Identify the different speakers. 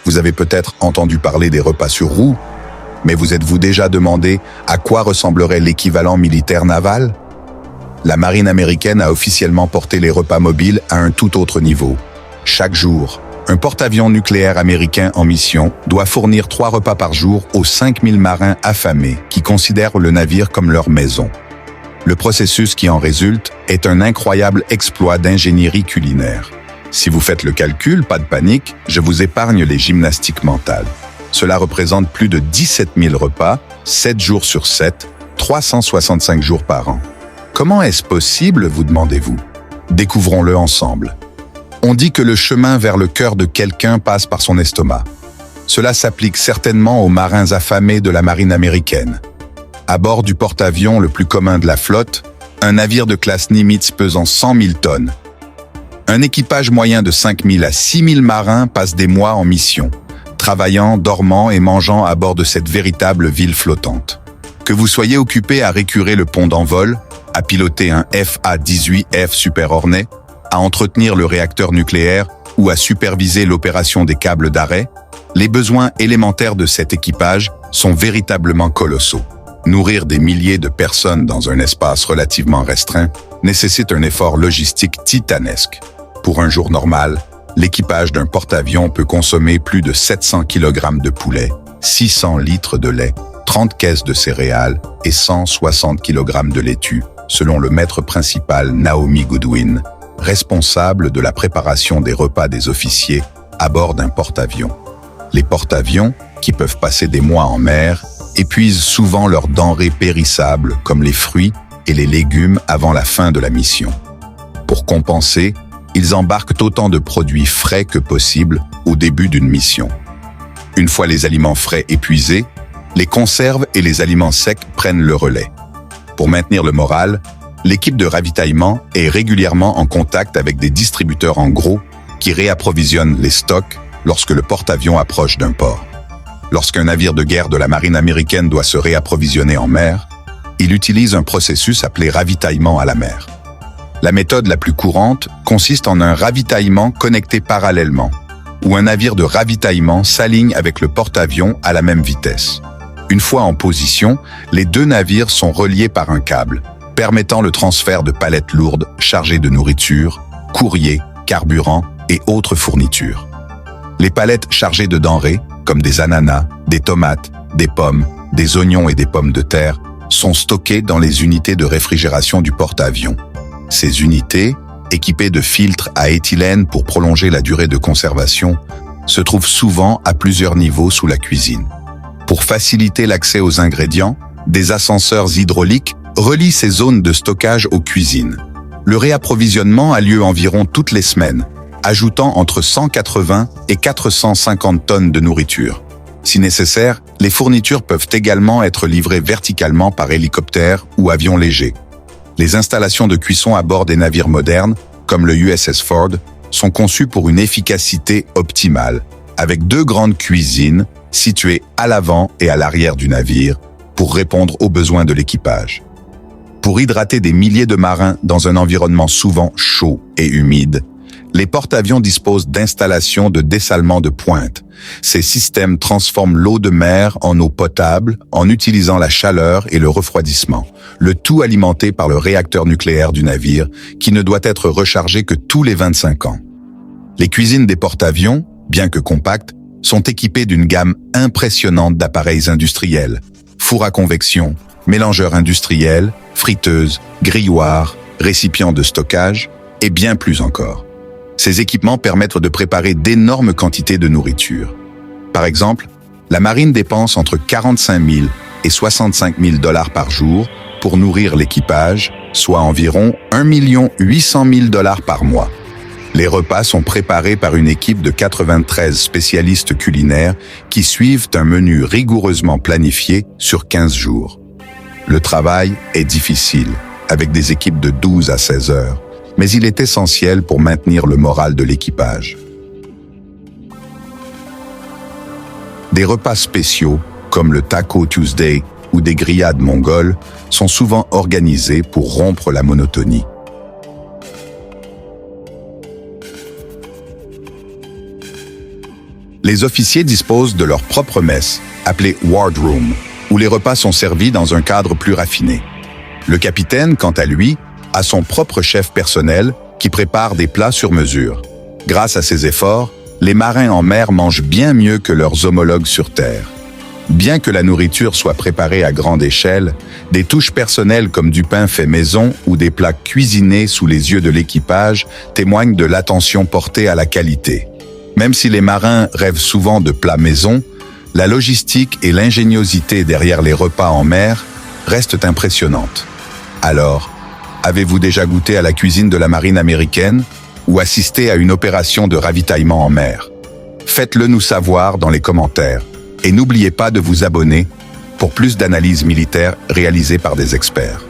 Speaker 1: Vous avez peut-être entendu parler des repas sur roues, mais vous êtes-vous déjà demandé à quoi ressemblerait l'équivalent militaire naval? La marine américaine a officiellement porté les repas mobiles à un tout autre niveau. Chaque jour, un porte-avions nucléaire américain en mission doit fournir 3 repas par jour aux 5000 marins affamés qui considèrent le navire comme leur maison. Le processus qui en résulte est un incroyable exploit d'ingénierie culinaire. Si vous faites le calcul, pas de panique, je vous épargne les gymnastiques mentales. Cela représente plus de 17 000 repas, 7 jours sur 7, 365 jours par an. Comment est-ce possible, vous demandez-vous? Découvrons-le ensemble. On dit que le chemin vers le cœur de quelqu'un passe par son estomac. Cela s'applique certainement aux marins affamés de la marine américaine. À bord du porte-avions le plus commun de la flotte, un navire de classe Nimitz pesant 100 000 tonnes. Un équipage moyen de 5 000 à 6 000 marins passe des mois en mission, travaillant, dormant et mangeant à bord de cette véritable ville flottante. Que vous soyez occupé à récurer le pont d'envol, à piloter un FA-18F Super Hornet, à entretenir le réacteur nucléaire ou à superviser l'opération des câbles d'arrêt, les besoins élémentaires de cet équipage sont véritablement colossaux. Nourrir des milliers de personnes dans un espace relativement restreint nécessite un effort logistique titanesque. Pour un jour normal, l'équipage d'un porte-avions peut consommer plus de 700 kg de poulet, 600 litres de lait, 30 caisses de céréales et 160 kg de laitue, selon le maître principal Naomi Goodwin, responsable de la préparation des repas des officiers à bord d'un porte-avions. Les porte-avions, qui peuvent passer des mois en mer, épuisent souvent leurs denrées périssables comme les fruits et les légumes avant la fin de la mission. Pour compenser, ils embarquent autant de produits frais que possible au début d'une mission. Une fois les aliments frais épuisés, les conserves et les aliments secs prennent le relais. Pour maintenir le moral, l'équipe de ravitaillement est régulièrement en contact avec des distributeurs en gros qui réapprovisionnent les stocks lorsque le porte-avions approche d'un port. Lorsqu'un navire de guerre de la marine américaine doit se réapprovisionner en mer, il utilise un processus appelé ravitaillement à la mer. La méthode la plus courante consiste en un ravitaillement connecté parallèlement, où un navire de ravitaillement s'aligne avec le porte-avions à la même vitesse. Une fois en position, les 2 navires sont reliés par un câble, permettant le transfert de palettes lourdes chargées de nourriture, courrier, carburant et autres fournitures. Les palettes chargées de denrées, comme des ananas, des tomates, des pommes, des oignons et des pommes de terre, sont stockées dans les unités de réfrigération du porte-avions. Ces unités, équipées de filtres à éthylène pour prolonger la durée de conservation, se trouvent souvent à plusieurs niveaux sous la cuisine. Pour faciliter l'accès aux ingrédients, des ascenseurs hydrauliques relient ces zones de stockage aux cuisines. Le réapprovisionnement a lieu environ toutes les semaines, ajoutant entre 180 et 450 tonnes de nourriture. Si nécessaire, les fournitures peuvent également être livrées verticalement par hélicoptère ou avion léger. Les installations de cuisson à bord des navires modernes, comme le USS Ford, sont conçues pour une efficacité optimale, avec 2 grandes cuisines situées à l'avant et à l'arrière du navire pour répondre aux besoins de l'équipage. Pour hydrater des milliers de marins dans un environnement souvent chaud et humide, les porte-avions disposent d'installations de dessalement de pointe. Ces systèmes transforment l'eau de mer en eau potable en utilisant la chaleur et le refroidissement, le tout alimenté par le réacteur nucléaire du navire qui ne doit être rechargé que tous les 25 ans. Les cuisines des porte-avions, bien que compactes, sont équipées d'une gamme impressionnante d'appareils industriels, fours à convection, mélangeurs industriels, friteuses, grilloirs, récipients de stockage et bien plus encore. Ces équipements permettent de préparer d'énormes quantités de nourriture. Par exemple, la marine dépense entre 45 000 et 65 000 $ par jour pour nourrir l'équipage, soit environ 1 800 000 $ par mois. Les repas sont préparés par une équipe de 93 spécialistes culinaires qui suivent un menu rigoureusement planifié sur 15 jours. Le travail est difficile, avec des équipes de 12 à 16 heures, mais il est essentiel pour maintenir le moral de l'équipage. Des repas spéciaux, comme le Taco Tuesday ou des grillades mongoles, sont souvent organisés pour rompre la monotonie. Les officiers disposent de leur propre messe, appelée wardroom, où les repas sont servis dans un cadre plus raffiné. Le capitaine, quant à lui, a son propre chef personnel qui prépare des plats sur mesure. Grâce à ces efforts, les marins en mer mangent bien mieux que leurs homologues sur Terre. Bien que la nourriture soit préparée à grande échelle, des touches personnelles comme du pain fait maison ou des plats cuisinés sous les yeux de l'équipage témoignent de l'attention portée à la qualité. Même si les marins rêvent souvent de plats maison, la logistique et l'ingéniosité derrière les repas en mer restent impressionnantes. Alors, avez-vous déjà goûté à la cuisine de la marine américaine ou assisté à une opération de ravitaillement en mer? Faites-le nous savoir dans les commentaires. Et n'oubliez pas de vous abonner pour plus d'analyses militaires réalisées par des experts.